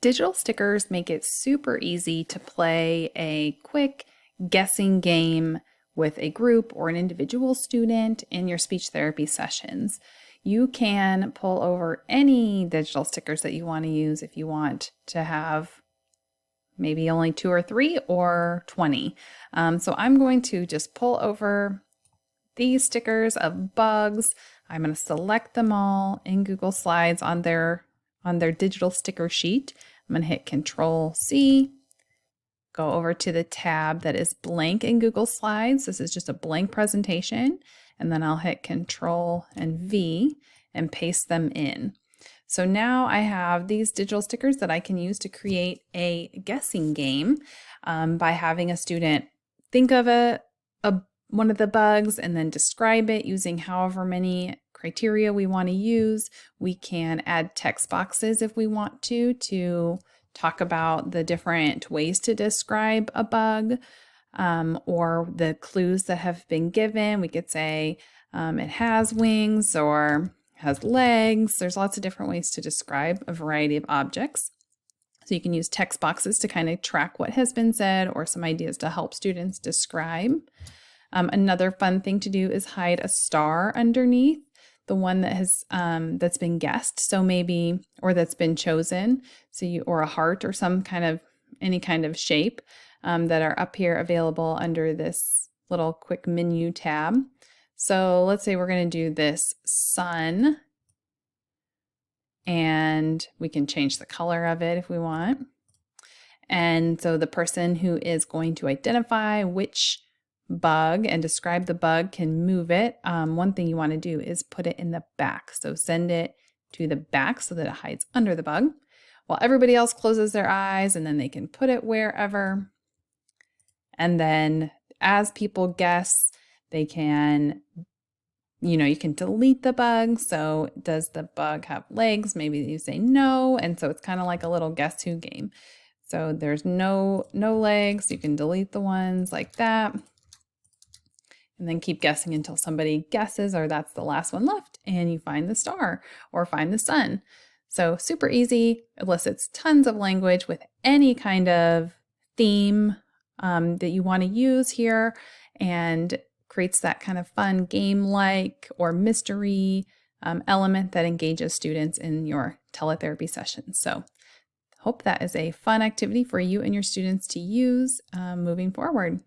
Digital stickers make it super easy to play a quick guessing game with a group or an individual student in your speech therapy sessions. You can pull over any digital stickers that you want to use if you want to have maybe only 2 or 3 or 20. So I'm going to just pull over these stickers of bugs. I'm going to select them all in Google Slides on their digital sticker sheet. I'm going to hit Control C, go over to the tab that is blank in Google Slides. This is just a blank presentation. And then I'll hit Control and V and paste them in. So now I have these digital stickers that I can use to create a guessing game by having a student think of one of the bugs and then describe it using however many criteria we want to use. We can add text boxes if we want to talk about the different ways to describe a bug or the clues that have been given. We could say it has wings or has legs. There's lots of different ways to describe a variety of objects. So you can use text boxes to kind of track what has been said or some ideas to help students describe. Another fun thing to do is hide a star underneath the one that has that's been guessed. So maybe, or that's been chosen. Or a heart or any kind of shape that are up here available under this little quick menu tab. So let's say we're going to do this sun, and we can change the color of it if we want. And so the person who is going to identify which bug and describe the bug can move it. One thing you want to do is put it in the back. So send it to the back so that it hides under the bug while everybody else closes their eyes, and then they can put it wherever. And then as people guess, they can, you can delete the bug. So does the bug have legs? Maybe you say no. And so it's kind of like a little guess who game. So there's no legs. You can delete the ones like that. And then keep guessing until somebody guesses, or that's the last one left, and you find the star or find the sun. So super easy, elicits tons of language with any kind of theme that you want to use here, and creates that kind of fun game-like or mystery element that engages students in your teletherapy sessions. So hope that is a fun activity for you and your students to use moving forward.